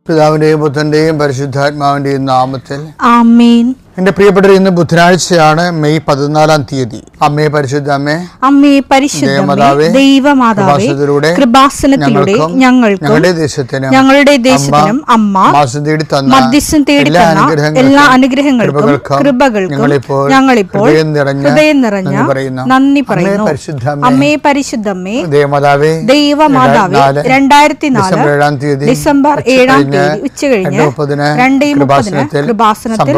പിതാവിന്റെയും പുത്രന്റെയും പരിശുദ്ധാത്മാവിന്റെയും നാമത്തിൽ ആമേൻ. എന്റെ പ്രിയപ്പെട്ടവർ, ഇന്ന് ബുധനാഴ്ചയാണ്, മെയ് 14-ാം തീയതി. അമ്മേ പരിശുദ്ധ അമ്മേ, അമ്മേ പരിശുദ്ധ ദൈവമാതാവേ, കൃപാസനത്തിലൂടെ ഞങ്ങളുടെ ദേശത്തിനും അമ്മ മധ്യസ്ഥം തേടി തന്ന എല്ലാ അനുഗ്രഹങ്ങൾക്കും കൃപകൾക്കും ഞങ്ങളിപ്പോൾ ഹൃദയം നിറഞ്ഞ നന്ദി പറയുന്നു. അമ്മേ പരിശുദ്ധമ്മേ ദൈവമാതാവേ, 2004 ഡിസംബർ 7-ാം തീയതി ഉച്ചകഴിഞ്ഞ് 2:30 കൃപാസനത്തിൽ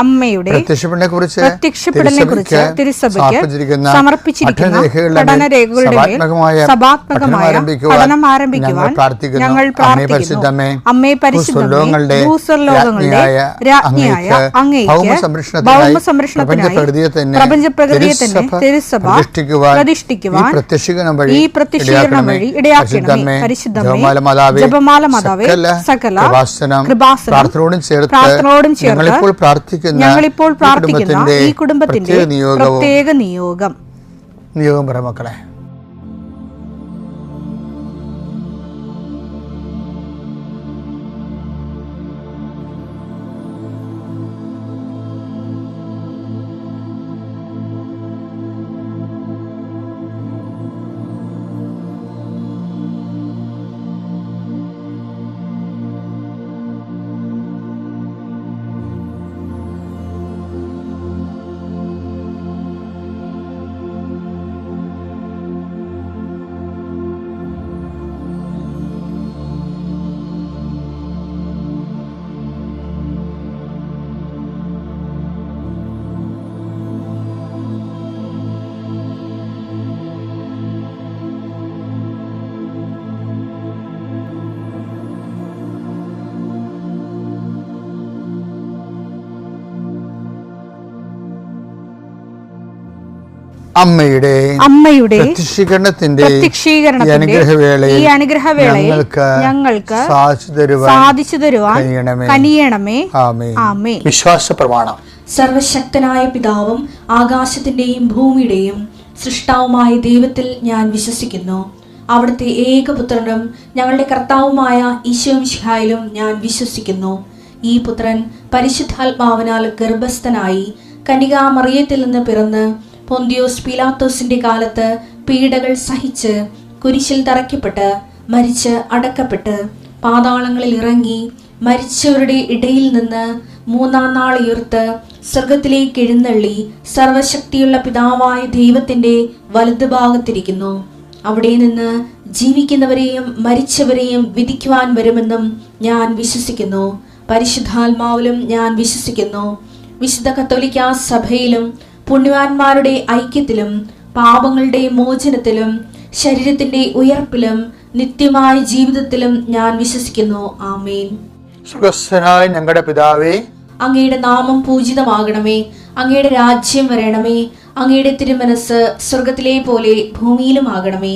അമ്മയുടെ പ്രത്യക്ഷപ്പെടലിനെക്കുറിച്ച് തിരുസഭയ്ക്ക് സമർപ്പിച്ചിരിക്കുന്ന പഠനരേഖകളുടെ മേൽ സഭാത്മകമായ പഠനം ആരംഭിക്കുവാൻ ഞങ്ങൾ പ്രാർത്ഥിക്കുന്നു. അമ്മേ പരിശുദ്ധമേ, ഭൂസ്വർലോകങ്ങളുടെ രാജ്ഞിയായ അങ്ങേയ്ക്ക് ഭൗമസംരക്ഷണത്തിനായി പ്രപഞ്ചപ്രകൃതിയെ തന്നെ തിരുസഭ പ്രതിഷ്ഠിക്കുവാൻ ഈ പ്രത്യക്ഷീകരണം വഴി ഇടയാക്കണമേ. പരിശുദ്ധമേ, ജപമാല മാതാവേ, സകല കൃപാസനം പ്രാർത്ഥനയോടും ഞങ്ങളിപ്പോൾ പ്രാർത്ഥിക്കുന്ന ഈ കുടുംബത്തിന്റെ പ്രത്യേക നിയോഗം പറ മക്കളെ. അമ്മയുടെ പ്രത്യക്ഷീകരണത്തിന്റെ ഈ അനുഗ്രഹവേളയിൽ ഞങ്ങൾക്ക് സാധിച്ചു തരുവാൻ കനിയണമേ. ആമേൻ. വിശ്വാസ പ്രമാണം. സർവശക്തനായ പിതാവും ആകാശത്തിന്റെയും ഭൂമിയുടെയും സൃഷ്ടാവുമായ ദൈവത്തിൽ ഞാൻ വിശ്വസിക്കുന്നു. അവിടുത്തെ ഏകപുത്രനും ഞങ്ങളുടെ കർത്താവുമായ ഈശോമിശിഹായിലും ഞാൻ വിശ്വസിക്കുന്നു. ഈ പുത്രൻ പരിശുദ്ധാത്മാവിനാൽ ഗർഭസ്ഥനായി കന്യകാമറിയത്തിൽ നിന്ന് പിറന്ന് പൊന്തിയോസ് പീലാത്തോസിന്റെ കാലത്ത് പീഡകൾ സഹിച്ച് കുരിശിൽ തറയ്ക്കപ്പെട്ട് മരിച്ച് അടക്കപ്പെട്ട് പാതാളങ്ങളിൽ ഇറങ്ങി മരിച്ചവരുടെ ഇടയിൽ നിന്ന് 3-ാം നാൾ ഉയർത്ത് സ്വർഗത്തിലേക്ക് എഴുന്നള്ളി സർവശക്തിയുള്ള പിതാവായ ദൈവത്തിന്റെ വലതുഭാഗത്തിരിക്കുന്നു. അവിടെ നിന്ന് ജീവിക്കുന്നവരെയും മരിച്ചവരെയും വിധിക്കുവാൻ വരുമെന്നും ഞാൻ വിശ്വസിക്കുന്നു. പരിശുദ്ധാത്മാവിലും ഞാൻ വിശ്വസിക്കുന്നു. വിശുദ്ധ കത്തോലിക്കാ സഭയിലും പുണ്യവാന്മാരുടെ ഐക്യത്തിലും പാപങ്ങളുടെ മോചനത്തിലും ശരീരത്തിന്റെ ഉയർപ്പിലും നിത്യമായ ജീവിതത്തിലും ഞാൻ വിശ്വസിക്കുന്നു. ആമേൻ. സ്വർഗ്ഗസ്ഥനായ ഞങ്ങളുടെ പിതാവേ, അങ്ങയുടെ നാമം പൂജിതമാകണമേ. അങ്ങയുടെ രാജ്യം വരണമേ. അങ്ങയുടെ തിരുമനസ് സ്വർഗത്തിലെ പോലെ ഭൂമിയിലും ആകണമേ.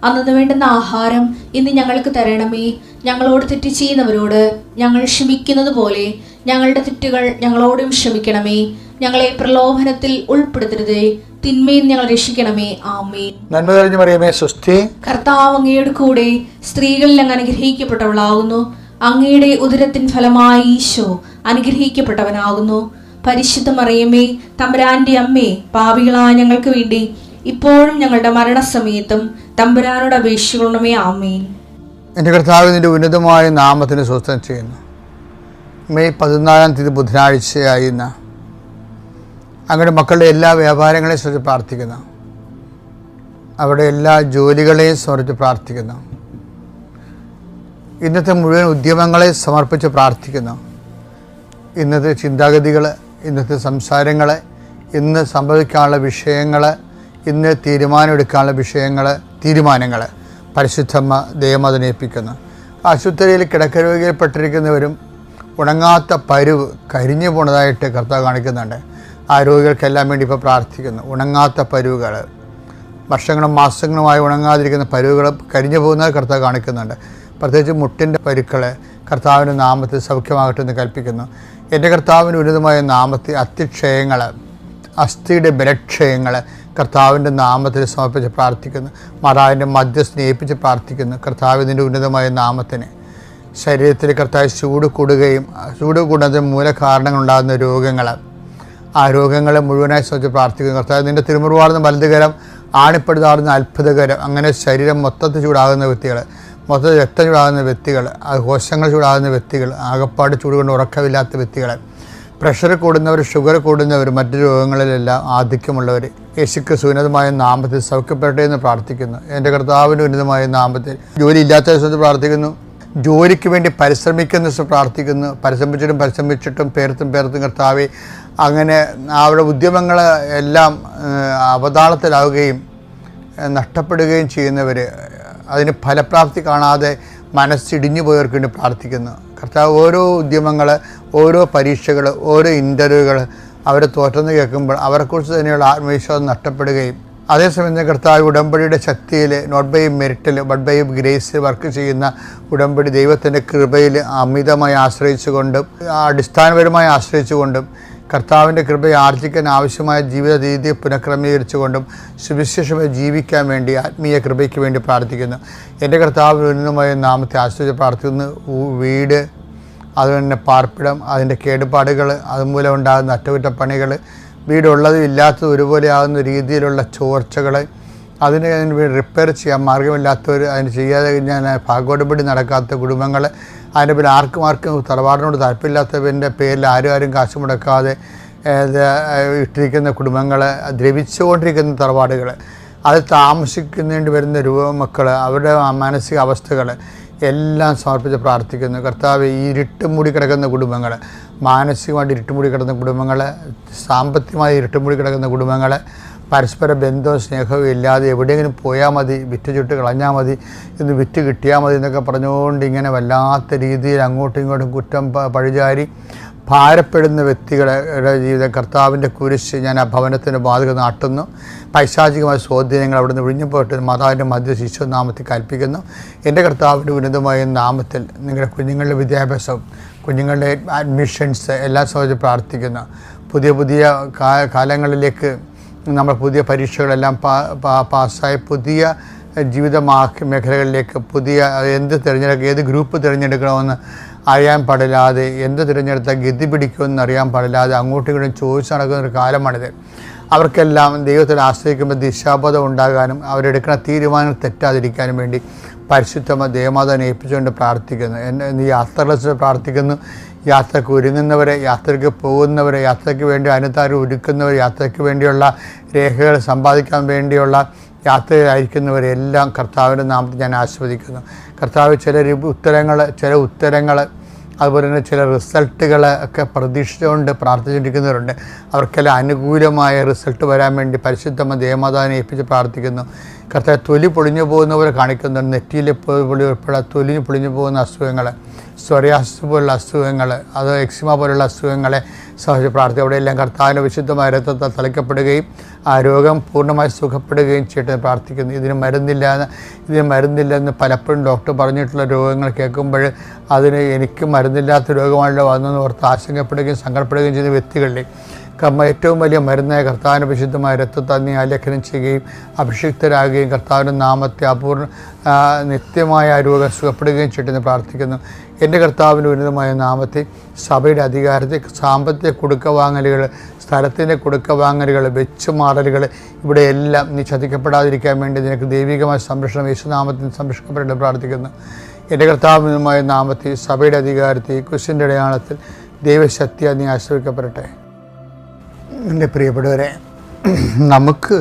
അന്നു വേണ്ടുന്ന ആഹാരം ഇന്ന് ഞങ്ങൾക്ക് തരണമേ. ഞങ്ങളോട് തെറ്റ് ചെയ്യുന്നവരോട് ഞങ്ങൾ ക്ഷമിക്കുന്നത് പോലെ ഞങ്ങളുടെ തെറ്റുകൾ ഞങ്ങളോടും ക്ഷമിക്കണമേ. ഞങ്ങളെ പ്രലോഭനത്തിൽ ഉൾപ്പെടുത്തരുതേ, തിന്മയിൽ ഞങ്ങൾ രക്ഷിക്കണമേ. ആമേൻ. നന്മ നിറഞ്ഞ മറിയമേ, സ്വസ്തി. കർത്താവ് അങ്ങയുടെ കൂടെ സ്ത്രീകളിൽ അങ്ങ് അനുഗ്രഹിക്കപ്പെട്ടവളാകുന്നു. അങ്ങയുടെ ഉദരത്തിൻ ഫലമായി ഈശോ അനുഗ്രഹിക്കപ്പെട്ടവനാകുന്നു. പരിശുദ്ധ മറിയമേ, തമ്പുരാന്റെ അമ്മേ, പാപികളായ ഞങ്ങൾക്ക് വേണ്ടി ഇപ്പോഴും ഞങ്ങളുടെ മരണസമയത്തും തമ്പുരാനോട് അപേക്ഷിക്കണമേ. ആമേൻ. എൻ്റെ കർത്താവ് നിന്റെ ഉന്നതമായ നാമത്തിന് സ്വസ്ഥം ചെയ്യുന്നു. മെയ് 14-ാം തീയതി ബുധനാഴ്ചയായിരുന്ന അങ്ങയുടെ മക്കളുടെ എല്ലാ വ്യാപാരങ്ങളെയും സമർപ്പിച്ച് പ്രാർത്ഥിക്കുന്നു. അവരുടെ എല്ലാ ജോലികളെയും സമർപ്പിച്ച് പ്രാർത്ഥിക്കുന്നു. ഇന്നത്തെ മുഴുവൻ ഉദ്യമങ്ങളെ സമർപ്പിച്ച് പ്രാർത്ഥിക്കുന്നു. ഇന്നത്തെ ചിന്താഗതികൾ, ഇന്നത്തെ സംസാരങ്ങൾ, ഇന്ന് സംഭവിക്കാനുള്ള വിഷയങ്ങൾ, ഇന്ന് തീരുമാനമെടുക്കാനുള്ള തീരുമാനങ്ങൾ പരിശുദ്ധമ്മ ദൈവമതിനേൽപ്പിക്കുന്നു. ആശുപത്രിയിൽ കിടക്കരോഗിയിൽപ്പെട്ടിരിക്കുന്നവരും ഉണങ്ങാത്ത പരുവ് കരിഞ്ഞു പോണതായിട്ട് കർത്താവ് കാണിക്കുന്നുണ്ട്. ആ രോഗികൾക്കെല്ലാം വേണ്ടി ഇപ്പോൾ പ്രാർത്ഥിക്കുന്നു. ഉണങ്ങാത്ത പരുവുകൾ, വർഷങ്ങളും മാസങ്ങളുമായി ഉണങ്ങാതിരിക്കുന്ന പരുവുകൾ കരിഞ്ഞു പോകുന്നത് കർത്താവ് കാണിക്കുന്നുണ്ട്. പ്രത്യേകിച്ച് മുട്ടിൻ്റെ പരുക്കൾ കർത്താവിൻ്റെ നാമത്തിൽ സൗഖ്യമാകട്ടെ എന്ന് കൽപ്പിക്കുന്നു. എൻ്റെ കർത്താവിൻ്റെ ഉന്നതമായ നാമത്തിൽ അസ്ഥിക്ഷയങ്ങൾ, അസ്ഥിയുടെ ബലക്ഷയങ്ങൾ കർത്താവിൻ്റെ നാമത്തിൽ സമർപ്പിച്ച് പ്രാർത്ഥിക്കുന്നു. മാതാവിൻ്റെ മധ്യ സ്നേഹിപ്പിച്ച് പ്രാർത്ഥിക്കുന്നു. കർത്താവിൻ്റെ ഉന്നതമായ നാമത്തിന് ശരീരത്തിൽ കർത്താവ് ചൂട് കൂടുന്നതിന് മൂല കാരണങ്ങളുണ്ടാകുന്ന രോഗങ്ങൾ, ആ രോഗങ്ങളെ മുഴുവനായി സംബന്ധിച്ച് പ്രാർത്ഥിക്കുന്നു. കർത്താവ് നിൻ്റെ തിരുമുറിവാടുന്ന വലതുകരം, ആണിപ്പെടുതാറുന്ന അത്ഭുതകരം, അങ്ങനെ ശരീരം മൊത്തത്തിൽ ചൂടാകുന്ന വ്യക്തികൾ, മൊത്തത്തിൽ രക്തം ചൂടാകുന്ന വ്യക്തികൾ, കോശങ്ങൾ ചൂടാകുന്ന വ്യക്തികൾ, ആകപ്പാട് ചൂട് കൊണ്ട് ഉറക്കമില്ലാത്ത വ്യക്തികൾ, പ്രഷർ കൂടുന്നവർ, ഷുഗർ കൂടുന്നവർ, മറ്റു രോഗങ്ങളിലെല്ലാം ആധിക്യമുള്ളവർ യേശുക്രിസ്തു ഉന്നതമായ നാമത്തിൽ സൗഖ്യപ്പെടട്ടെ എന്ന് പ്രാർത്ഥിക്കുന്നു. എൻ്റെ കർത്താവിൻ്റെ ഉന്നതമായ നാമത്തിൽ ജോലി ഇല്ലാത്ത ദിവസത്തിൽ പ്രാർത്ഥിക്കുന്നു. ജോലിക്ക് വേണ്ടി പരിശ്രമിക്കുന്ന പ്രാർത്ഥിക്കുന്നു. പരിശ്രമിച്ചിട്ടും പേർത്തും കർത്താവെ അങ്ങനെ അവരുടെ ഉദ്യമങ്ങൾ എല്ലാം അവതാളത്തിലാവുകയും നഷ്ടപ്പെടുകയും ചെയ്യുന്നവർ, അതിന് ഫലപ്രാപ്തി കാണാതെ മനസ്സിടിഞ്ഞു പോയവർക്ക് വേണ്ടി പ്രാർത്ഥിക്കുന്നു. കർത്താവ് ഓരോ ഉദ്യമങ്ങൾ, ഓരോ പരീക്ഷകൾ, ഓരോ ഇൻ്റർവ്യൂകൾ അവരെ തോറ്റെന്ന് കേൾക്കുമ്പോൾ അവരെക്കുറിച്ച് തന്നെയുള്ള ആത്മവിശ്വാസം നഷ്ടപ്പെടുകയും, അതേസമയം കർത്താവ് ഉടമ്പടിയുടെ ശക്തിയിൽ നോട്ട് ബൈ മെറിറ്റിൽ ബട്ട് ബൈ ഗ്രേസ് വർക്ക് ചെയ്യുന്ന ഉടമ്പടി ദൈവത്തിൻ്റെ കൃപയിൽ അമിതമായി ആശ്രയിച്ചുകൊണ്ടും അടിസ്ഥാനപരമായി ആശ്രയിച്ചുകൊണ്ടും കർത്താവിൻ്റെ കൃപയെ ആർജിക്കാൻ ആവശ്യമായ ജീവിത രീതിയെ പുനഃക്രമീകരിച്ചുകൊണ്ടും സുവിശേഷമായി ജീവിക്കാൻ വേണ്ടി ആത്മീയ കൃപയ്ക്ക് വേണ്ടി പ്രാർത്ഥിക്കുന്നു. എൻ്റെ കർത്താവിന് ഉന്നതമായ നാമത്തെ ആശ്രയിച്ച് പ്രാർത്ഥിക്കുന്നു. വീട്, അതുപോലെ പാർപ്പിടം, അതിൻ്റെ കേടുപാടുകൾ, അതുമൂലം ഉണ്ടാകുന്ന അറ്റകുറ്റപ്പണികൾ, വീടുള്ളതും ഇല്ലാത്തതും ഒരുപോലെ ആകുന്ന രീതിയിലുള്ള ചോർച്ചകൾ, അതിന് റിപ്പയർ ചെയ്യാൻ മാർഗമില്ലാത്തവർ, അതിന് ചെയ്യാതെ കഴിഞ്ഞാൽ ഭാഗോടപടി നടക്കാത്ത കുടുംബങ്ങൾ, അതിൻ്റെ പേരിൽ ആർക്കും തറവാടിനോട് താല്പര്യമില്ലാത്തവൻ്റെ പേരിൽ ആരും കാശ് മുടക്കാതെ ഇട്ടിരിക്കുന്ന കുടുംബങ്ങൾ, ദ്രവിച്ചുകൊണ്ടിരിക്കുന്ന തറവാടുകൾ, അത് താമസിക്കുന്നതിന് വരുന്ന മക്കൾ, അവരുടെ മാനസിക അവസ്ഥകൾ എല്ലാം സമർപ്പിച്ച് പ്രാർത്ഥിക്കുന്നു. കർത്താവ് ഈ ഇരുട്ടുമൂടി കിടക്കുന്ന കുടുംബങ്ങൾ, മാനസികമായിട്ട് ഇരുട്ടുമൂടി കിടക്കുന്ന കുടുംബങ്ങൾ, സാമ്പത്തികമായി ഇരുട്ടുമൂടി കിടക്കുന്ന കുടുംബങ്ങൾ, പരസ്പര ബന്ധവും സ്നേഹവും ഇല്ലാതെ എവിടെയെങ്കിലും പോയാൽ മതി, വിറ്റ് ചുട്ട് കളഞ്ഞാൽ മതി, ഇന്ന് വിറ്റ് കിട്ടിയാൽ മതി എന്നൊക്കെ പറഞ്ഞുകൊണ്ട് ഇങ്ങനെ വല്ലാത്ത രീതിയിൽ അങ്ങോട്ടും ഇങ്ങോട്ടും കുറ്റം പഴിചാരി ഭാരപ്പെടുന്ന വ്യക്തികളുടെ ജീവിതം കർത്താവിൻ്റെ കുരിശ് ഞാൻ ആ ഭവനത്തിൻ്റെ വാതിൽ നാട്ടുന്നു. പൈശാചികമായ സ്വാധീനങ്ങൾ അവിടുന്ന് ഒഴിഞ്ഞു പോയിട്ട് മാതാവിൻ്റെ മധ്യ ശിശു നാമത്തിൽ കൽപ്പിക്കുന്നു. എൻ്റെ കർത്താവിൻ്റെ ഉന്നതമായ നാമത്തിൽ നിങ്ങളുടെ കുഞ്ഞുങ്ങളുടെ വിദ്യാഭ്യാസം, കുഞ്ഞുങ്ങളുടെ അഡ്മിഷൻസ് എല്ലാം സംബന്ധിച്ച് പ്രാർത്ഥിക്കുന്നു. പുതിയ കാലങ്ങളിലേക്ക് നമ്മൾ പുതിയ പരീക്ഷകളെല്ലാം പാസ്സായി പുതിയ ജീവിത മേഖലകളിലേക്ക് ഏത് ഗ്രൂപ്പ് തിരഞ്ഞെടുക്കണമെന്ന് അറിയാൻ പാടില്ലാതെ, എന്ത് തിരഞ്ഞെടുത്താൽ ഗതി പിടിക്കുമെന്ന് അറിയാൻ പാടില്ലാതെ അങ്ങോട്ടും ഇങ്ങോട്ടും ചോദിച്ചു നടക്കുന്നൊരു കാലമാണിത്. അവർക്കെല്ലാം ദൈവത്തിൽ ആശ്രയിക്കുമ്പോൾ ദിശാബോധം ഉണ്ടാകാനും അവരെടുക്കുന്ന തീരുമാനങ്ങൾ തെറ്റാതിരിക്കാനും വേണ്ടി പരിശുദ്ധമ ദേവമാതാവിനെ ഏൽപ്പിച്ചുകൊണ്ട് പ്രാർത്ഥിക്കുന്നു. ഈ യാത്രകളെ പ്രാർത്ഥിക്കുന്നു. യാത്രയ്ക്ക് ഒരുങ്ങുന്നവരെ, യാത്രയ്ക്ക് പോകുന്നവരെ, യാത്രയ്ക്ക് വേണ്ടി അനുതാരം ഒരുക്കുന്നവർ, യാത്രയ്ക്ക് വേണ്ടിയുള്ള രേഖകൾ സമ്പാദിക്കാൻ വേണ്ടിയുള്ള യാത്രയിലായിരിക്കുന്നവരെല്ലാം കർത്താവിൻ്റെ നാമത്തിൽ ഞാൻ ആസ്വദിക്കുന്നു. കർത്താവ് ചില ഉത്തരങ്ങൾ അതുപോലെ തന്നെ ചില റിസൾട്ടുകൾ ഒക്കെ പ്രതീക്ഷിച്ചുകൊണ്ട് പ്രാർത്ഥിച്ചിരിക്കുന്നവരുണ്ട്. അവർക്കെല്ലാം അനുകൂലമായ റിസൾട്ട് വരാൻ വേണ്ടി പരിശുദ്ധമ ദേവമാതാവിനെ ഏൽപ്പിച്ച് പ്രാർത്ഥിക്കുന്നു. കർത്താവ് തൊലി പൊളിഞ്ഞു പോകുന്നവരെ കാണിക്കുന്നുണ്ട്. നെറ്റിയിലെ ഉൾപ്പെടെ തൊലി പൊളിഞ്ഞു പോകുന്ന അസുഖങ്ങൾ, സ്വറിയാസിസ് പോലുള്ള അസുഖങ്ങൾ, അത് എക്സിമ പോലുള്ള അസുഖങ്ങളെ സംബന്ധിച്ച് പ്രാർത്ഥിക്കുക. അവിടെയെല്ലാം കർത്താവിൻ്റെ വിശുദ്ധമായ രക്തത്താൽ തളിക്കപ്പെടുകയും ആ രോഗം പൂർണ്ണമായി സുഖപ്പെടുകയും ചെയ്തിട്ട് പ്രാർത്ഥിക്കുന്നു. ഇതിന് മരുന്നില്ലെന്ന് പലപ്പോഴും ഡോക്ടർ പറഞ്ഞിട്ടുള്ള രോഗങ്ങൾ കേൾക്കുമ്പോൾ അതിന് എനിക്ക് മരുന്നില്ലാത്ത രോഗമാണല്ലോ വന്നെന്ന് ഓർത്ത് ആശങ്കപ്പെടുകയും സങ്കടപ്പെടുകയും ചെയ്യുന്ന വ്യക്തികളിൽ ഏറ്റവും വലിയ മരുന്നായ കർത്താവിൻ്റെ വിശുദ്ധമായ രക്തത്താൽ നീ ആലേഖനം ചെയ്യുകയും അഭിഷിക്തരാകുകയും കർത്താവിൻ്റെ നാമത്തെ നിത്യമായ രോഗം സുഖപ്പെടുകയും ചെയ്തെന്ന് പ്രാർത്ഥിക്കുന്നു. എൻ്റെ കർത്താവിൻ്റെ ഉന്നതമായ നാമത്തെ സഭയുടെ അധികാരത്തെ, സാമ്പത്തിക കൊടുക്കവാങ്ങലുകൾ, സ്ഥലത്തിൻ്റെ കൊടുക്കവാങ്ങലുകൾ, വെച്ചുമാറലുകൾ, ഇവിടെ എല്ലാം നീ ചതിക്കപ്പെടാതിരിക്കാൻ വേണ്ടി നിനക്ക് ദൈവികമായ സംരക്ഷണം യേശുനാമത്തിൽ സംരക്ഷിക്കപ്പെടേണ്ട പ്രാർത്ഥിക്കുന്നു. എൻ്റെ കർത്താവിനുമായ നാമത്തെ സഭയുടെ അധികാരത്തെ ക്രിസ്ത്യൻ്റെ അടയാളത്തിൽ ദൈവശക്തിയാൽ നീ ആശ്രയിക്കപ്പെടട്ടെ. എൻ്റെ പ്രിയപ്പെട്ടവരെ, നമുക്ക്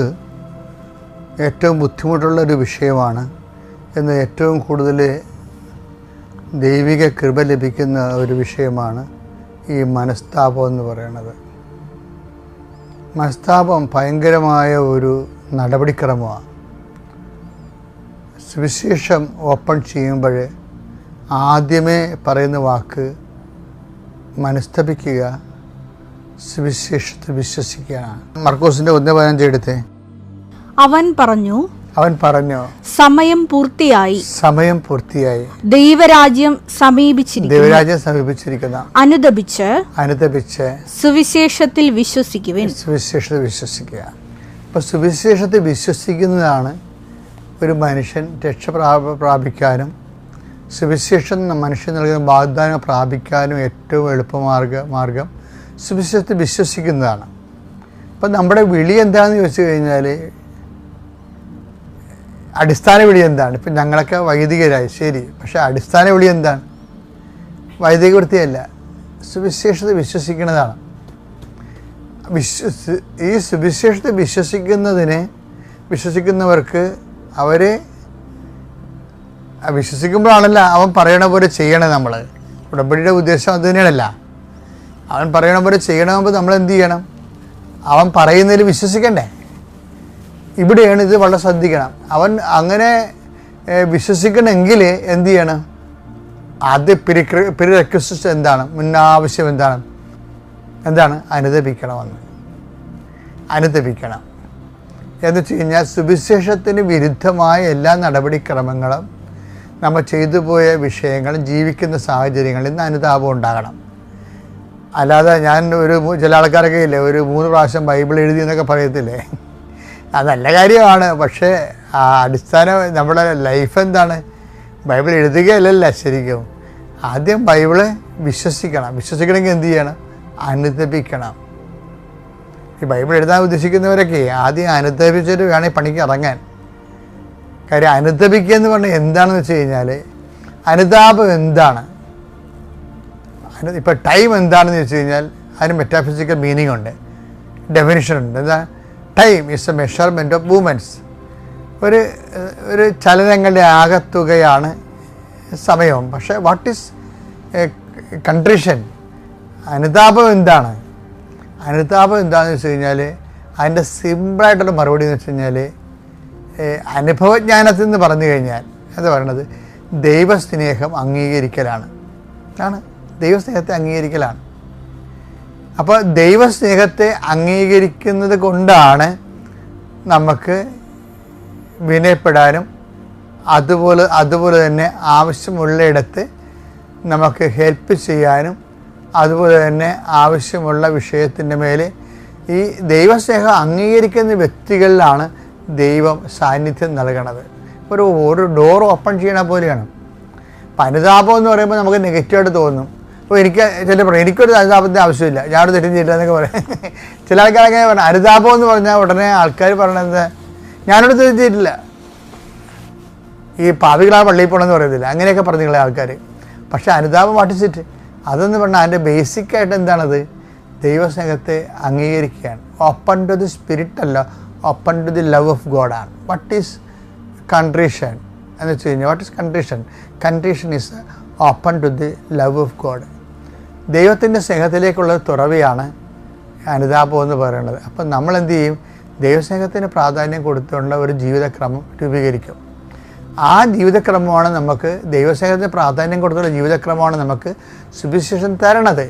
ഏറ്റവും ബുദ്ധിമുട്ടുള്ളൊരു വിഷയമാണ് എന്ന് ഏറ്റവും കൂടുതൽ ദൈവിക കൃപ ലഭിക്കുന്ന ഒരു വിഷയമാണ് ഈ മനസ്താപം എന്ന് പറയുന്നത്. മനസ്താപം ഭയങ്കരമായ ഒരു നടപടിക്രമമാണ്. സുവിശേഷം ഓപ്പൺ ചെയ്യുമ്പോൾ ആദ്യമേ പറയുന്ന വാക്ക് മനസ്തപിക്കുക, സുവിശേഷത്തിൽ വിശ്വസിക്കുകയാണ്. മർക്കോസിന്റെ 1:15 എടുത്തേ. അവൻ പറഞ്ഞു സമയം പൂർത്തിയായി, ദൈവരാജ്യം സമീപിച്ചിരിക്കുന്നു, അനുദപിച്ച് സുവിശേഷത്തിൽ വിശ്വസിക്കുക. അപ്പോൾ സുവിശേഷത്തിൽ വിശ്വസിക്കുന്നതാണ് ഒരു മനുഷ്യൻ രക്ഷ പ്രാപിക്കാനും സുവിശേഷം മനുഷ്യൻ നൽകുന്ന വാഗ്ദാനം പ്രാപിക്കാനും ഏറ്റവും എളുപ്പമാർഗം സുവിശേഷത്തെ വിശ്വസിക്കുന്നതാണ്. അപ്പം നമ്മുടെ വിളി എന്താണെന്ന് ചോദിച്ചു കഴിഞ്ഞാൽ, അടിസ്ഥാന വിളി എന്താണ്? ഇപ്പം ഞങ്ങളൊക്കെ വൈദികരായി, ശരി, പക്ഷേ അടിസ്ഥാന വിളി എന്താണ്? വൈദിക വൃത്തിയല്ല, സുവിശേഷത്തെ വിശ്വസിക്കുന്നതാണ്. ഈ സുവിശേഷത്തെ വിശ്വസിക്കുന്നവർക്ക് അവരെ വിശ്വസിക്കുമ്പോഴാണല്ലോ അവൻ പറയണ പോലെ ചെയ്യണേ. നമ്മൾ ഉടമ്പടിയുടെ ഉദ്ദേശം അത് തന്നെയാണല്ല. അവൻ പറയണ പോലെ ചെയ്യണമെങ്കിൽ നമ്മൾ എന്ത് ചെയ്യണം? അവൻ പറയുന്നതിൽ വിശ്വസിക്കണ്ടേ? ഇവിടെയാണ് ഇത് വളരെ ശ്രദ്ധിക്കണം. അവൻ അങ്ങനെ വിശ്വസിക്കണമെങ്കിൽ എന്ത് ചെയ്യണം? ആദ്യ പ്രിറെക്വിസിറ്റ് എന്താണ്? മുന്നാവശ്യം എന്താണ്? അനുദപിക്കണം എന്ന് വെച്ച് കഴിഞ്ഞാൽ സുവിശേഷത്തിന് വിരുദ്ധമായ എല്ലാ നടപടിക്രമങ്ങളും, നമ്മൾ ചെയ്തു പോയ വിഷയങ്ങളും ജീവിക്കുന്ന സാഹചര്യങ്ങളിൽ നിന്ന് അനുതാപം ഉണ്ടാകണം. അല്ലാതെ ഞാൻ ചില ആൾക്കാരൊക്കെ ഇല്ലേ, ഒരു 3 പ്രാവശ്യം ബൈബിൾ എഴുതി എന്നൊക്കെ പറയത്തില്ലേ, അത് നല്ല കാര്യമാണ്. പക്ഷേ ആ അടിസ്ഥാന നമ്മുടെ ലൈഫ് എന്താണ്? ബൈബിൾ എഴുതുകയല്ലല്ല ശരിക്കും. ആദ്യം ബൈബിള് വിശ്വസിക്കണമെങ്കിൽ എന്ത് ചെയ്യണം? അനുദപിക്കണം. ഈ ബൈബിൾ എഴുതാൻ ഉദ്ദേശിക്കുന്നവരൊക്കെ ആദ്യം അനുദപിച്ചിട്ട് വേണം പണിക്ക് ഇറങ്ങാൻ. കാര്യം അനുദപിക്കുക എന്ന് പറഞ്ഞാൽ എന്താണെന്ന് വെച്ച് കഴിഞ്ഞാൽ, അനുതാപം എന്താണ്? ഇപ്പോൾ ടൈം എന്താണെന്ന് വെച്ച് കഴിഞ്ഞാൽ അതിന് മെറ്റാഫിസിക്കൽ മീനിങ് ഉണ്ട്, ഡെഫിനിഷൻ ഉണ്ട്. എന്താ? Time is A measurement of movements. ഒരു ചലനങ്ങളുടെ ആകത്തുകയാണ് സമയം. പക്ഷേ വാട്ട് ഈസ് കൺട്രിഷൻ? അനുതാപം എന്താണെന്ന് വെച്ച് കഴിഞ്ഞാൽ അതിൻ്റെ സിമ്പിളായിട്ടുള്ള മറുപടി എന്ന് വെച്ച് കഴിഞ്ഞാൽ, അനുഭവജ്ഞാനത്തിൽ നിന്ന് പറഞ്ഞു കഴിഞ്ഞാൽ എന്താ പറയണത്? ദൈവസ്നേഹം അംഗീകരിക്കലാണ്. ദൈവസ്നേഹത്തെ അംഗീകരിക്കലാണ്. അപ്പോൾ ദൈവസ്നേഹത്തെ അംഗീകരിക്കുന്നത് കൊണ്ടാണ് നമുക്ക് വിനയപ്പെടാനും അതുപോലെ തന്നെ ആവശ്യമുള്ളയിടത്ത് നമുക്ക് ഹെൽപ്പ് ചെയ്യാനും, അതുപോലെ തന്നെ ആവശ്യമുള്ള വിഷയത്തിൻ്റെ മേലെ ഈ ദൈവസ്നേഹം അംഗീകരിക്കുന്ന വ്യക്തികളിലാണ് ദൈവം സാന്നിധ്യം നൽകണത്. ഒരു ഡോർ ഓപ്പൺ ചെയ്യണ പോലെയാണ്. അപ്പം അനുതാപം എന്ന് പറയുമ്പോൾ നമുക്ക് നെഗറ്റീവായിട്ട് തോന്നും. അപ്പോൾ എനിക്കൊരു അനുതാപത്തിൻ്റെ ആവശ്യമില്ല, ഞാനൊരു തെറ്റും ചെയ്യില്ല എന്നൊക്കെ പറയാം. ചില ആൾക്കാരൊക്കെ പറഞ്ഞു അനുതാപം എന്ന് പറഞ്ഞാൽ ഉടനെ ആൾക്കാർ പറയണത് ഞാനൊരു തെറ്റും ചെയ്തിട്ടില്ല, ഈ പാപികളാണ് പള്ളിയിൽ പോകണമെന്ന് പറയത്തില്ല, അങ്ങനെയൊക്കെ പറഞ്ഞുള്ള ആൾക്കാർ. പക്ഷേ അനുതാപം വാട്ടിച്ചിട്ട് അതെന്ന് പറഞ്ഞാൽ അതിൻ്റെ ബേസിക്കായിട്ട് എന്താണത്? ദൈവസ്നേഹത്തെ അംഗീകരിക്കുകയാണ്. ഓപ്പൺ ടു ദി സ്പിരിറ്റ് അല്ല, open to the love of ഗോഡാണ്. വാട്ട് ഈസ് കൺട്രീഷൻ എന്ന് വെച്ച് കഴിഞ്ഞാൽ, what is condition? Condition is open to the love of God. ദൈവത്തിൻ്റെ സ്നേഹത്തിലേക്കുള്ള തുറവിയാണ് അനുതാപം എന്ന് പറയുന്നത്. അപ്പം നമ്മൾ എന്ത് ചെയ്യും? ദൈവസ്നേഹത്തിന് പ്രാധാന്യം കൊടുത്തുകൊണ്ട് ഒരു ജീവിതക്രമം രൂപീകരിക്കും. ആ ജീവിതക്രമമാണ് നമുക്ക്, ദൈവസ്നേഹത്തിന് പ്രാധാന്യം കൊടുത്തുള്ള ജീവിതക്രമമാണ് നമുക്ക് സുവിശേഷം തരണത്.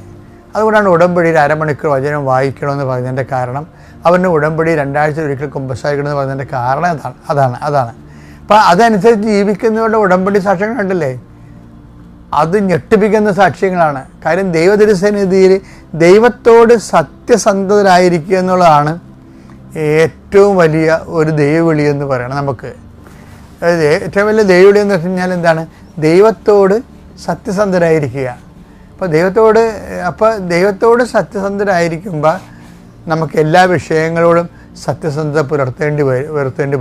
അതുകൊണ്ടാണ് ഉടമ്പടിയിൽ 1/2 മണിക്കൂർ വചനം വായിക്കണമെന്ന് പറഞ്ഞതിൻ്റെ കാരണം, അവന് ഉടമ്പടി 2 ആഴ്ച ഒരിക്കൽ കുമ്പസാരിക്കണമെന്ന് പറഞ്ഞതിൻ്റെ കാരണം അതാണ്. അപ്പം അതനുസരിച്ച് ജീവിക്കുന്നവരുടെ ഉടമ്പടി സാക്ഷ്യങ്ങൾ കണ്ടില്ലേ, അത് ഞെട്ടിപ്പിക്കുന്ന സാക്ഷ്യങ്ങളാണ്. കാര്യം ദൈവതിരുസന്നിധിയിൽ ദൈവത്തോട് സത്യസന്ധരായിരിക്കുക എന്നുള്ളതാണ് ഏറ്റവും വലിയ ഒരു ദൈവവിളി എന്ന് പറയണം നമുക്ക്. അതായത് ഏറ്റവും വലിയ ദൈവവിളി എന്ന് വെച്ച് കഴിഞ്ഞാൽ എന്താണ്? ദൈവത്തോട് സത്യസന്ധരായിരിക്കുക. അപ്പോൾ ദൈവത്തോട് സത്യസന്ധരായിരിക്കുമ്പോൾ നമുക്ക് എല്ലാ വിഷയങ്ങളോടും സത്യസന്ധത പുലർത്തേണ്ടി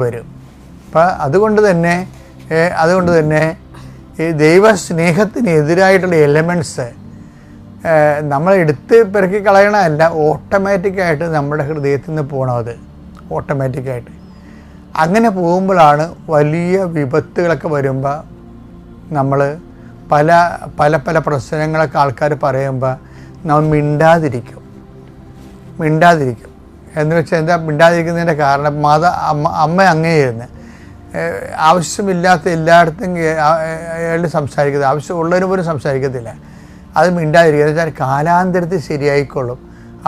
വരും. അപ്പോൾ അതുകൊണ്ട് തന്നെ ഈ ദൈവസ്നേഹത്തിന് എതിരായിട്ടുള്ള എലമെൻറ്റ്സ് നമ്മൾ എടുത്ത് പെറുക്കി കളയണമല്ല, ഓട്ടോമാറ്റിക്കായിട്ട് നമ്മുടെ ഹൃദയത്തിൽ നിന്ന് പോകണത് ഓട്ടോമാറ്റിക്കായിട്ട്. അങ്ങനെ പോകുമ്പോഴാണ് വലിയ വിപത്തുകളൊക്കെ വരുമ്പോൾ നമ്മൾ പല പ്രശ്നങ്ങളൊക്കെ ആൾക്കാർ പറയുമ്പോൾ നമ്മൾ മിണ്ടാതിരിക്കും. എന്ന് വെച്ചാൽ എന്താ മിണ്ടാതിരിക്കുന്നതിൻ്റെ കാരണം? അമ്മ അങ്ങനെയായിരുന്നു, ആവശ്യമില്ലാത്ത എല്ലായിടത്തും അയാൾ സംസാരിക്കുന്നത്, ആവശ്യമുള്ളവരും പോലും സംസാരിക്കത്തില്ല. അത് മിണ്ടാതിരിക്കുക എന്ന് വെച്ചാൽ കാലാന്തരത്തിൽ ശരിയായിക്കൊള്ളും.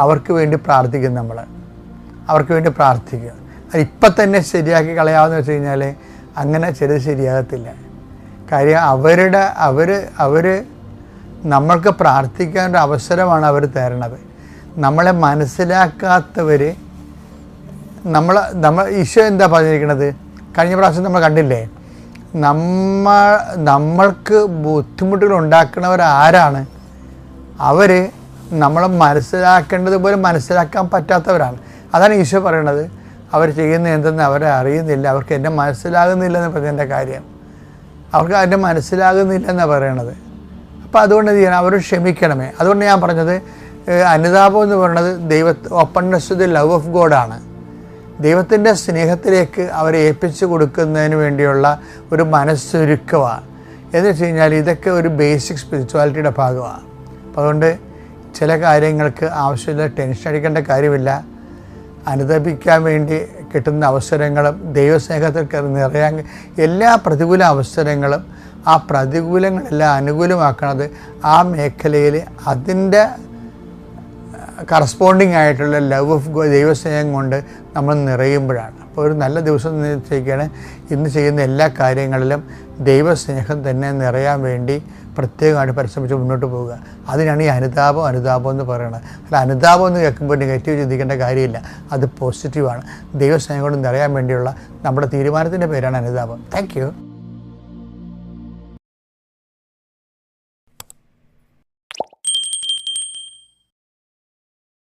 അവർക്ക് വേണ്ടി പ്രാർത്ഥിക്കും. അവർക്ക് വേണ്ടി പ്രാർത്ഥിക്കുക. അത് ഇപ്പം തന്നെ ശരിയാക്കി കളയാമെന്ന് വെച്ച് കഴിഞ്ഞാൽ അങ്ങനെ ചിലത് ശരിയാകത്തില്ല. കാര്യം അവർ നമ്മൾക്ക് പ്രാർത്ഥിക്കാനൊരു അവസരമാണ് അവർ തരണത്. നമ്മളെ മനസ്സിലാക്കാത്തവർ ഈശോ എന്താ പറഞ്ഞിരിക്കണത്? കഴിഞ്ഞ പ്രാവശ്യം നമ്മൾ കണ്ടില്ലേ, നമ്മൾക്ക് ബുദ്ധിമുട്ടുകൾ ഉണ്ടാക്കുന്നവരാരാണ്? അവർ നമ്മളെ മനസ്സിലാക്കേണ്ടതുപോലെ മനസ്സിലാക്കാൻ പറ്റാത്തവരാണ്. അതാണ് ഈശോ പറയണത്. അവർ ചെയ്യുന്നത് എന്തെന്ന് അവരെ അറിയുന്നില്ല, അവർക്ക് എന്നെ മനസ്സിലാകുന്നില്ലെന്ന് പറഞ്ഞതിൻ്റെ കാര്യം. അവർക്ക് അതിൻ്റെ മനസ്സിലാകുന്നില്ലെന്നാണ് പറയണത്. അപ്പോൾ അതുകൊണ്ട് എന്ത് ചെയ്യണം? അവർ ക്ഷമിക്കണമേ. അതുകൊണ്ട് ഞാൻ പറഞ്ഞത് അനുതാപം എന്ന് പറയുന്നത് openness to the love of ഗോഡാണ്. ദൈവത്തിൻ്റെ സ്നേഹത്തിലേക്ക് അവരെ ഏൽപ്പിച്ചു കൊടുക്കുന്നതിന് വേണ്ടിയുള്ള ഒരു മനസ്സൊരുക്കമാണ്. എന്ന് വെച്ച് കഴിഞ്ഞാൽ ഇതൊക്കെ ഒരു ബേസിക് സ്പിരിച്വാലിറ്റിയുടെ ഭാഗമാണ്. അപ്പോൾ അതുകൊണ്ട് ചില കാര്യങ്ങൾക്ക് ആവശ്യമില്ല ടെൻഷൻ അടിക്കേണ്ട കാര്യമില്ല. അനുതപിക്കാൻ വേണ്ടി കിട്ടുന്ന അവസരങ്ങളും ദൈവസ്നേഹത്തിൽ നിറയാൻ എല്ലാ പ്രതികൂല അവസരങ്ങളും ആ പ്രതികൂലങ്ങളെല്ലാം അനുകൂലമാക്കുന്നത് ആ മേഖലയിൽ അതിൻ്റെ കറസ്പോണ്ടിങ് ആയിട്ടുള്ള ലവ് ഓഫ് ദൈവസ്നേഹം കൊണ്ട് നമ്മൾ നിറയുമ്പോഴാണ്. അപ്പോൾ ഒരു നല്ല ദിവസം നിശ്ചയിക്കുകയാണ്. ഇന്ന് ചെയ്യുന്ന എല്ലാ കാര്യങ്ങളിലും ദൈവസ്നേഹം തന്നെ നിറയാൻ വേണ്ടി പ്രത്യേകമായിട്ട് പരിശ്രമിച്ച് മുന്നോട്ട് പോവുക. അതിനാണ് ഈ അനുതാപം എന്ന് പറയുന്നത്. അല്ല, അനുതാപം എന്ന് കേൾക്കുമ്പോൾ നെഗറ്റീവ് ചിന്തിക്കേണ്ട കാര്യമില്ല, അത് പോസിറ്റീവാണ്. ദൈവസ്നേഹം കൊണ്ട് നിറയാൻ വേണ്ടിയുള്ള നമ്മുടെ തീരുമാനത്തിൻ്റെ പേരാണ് അനുതാപം. Thank you.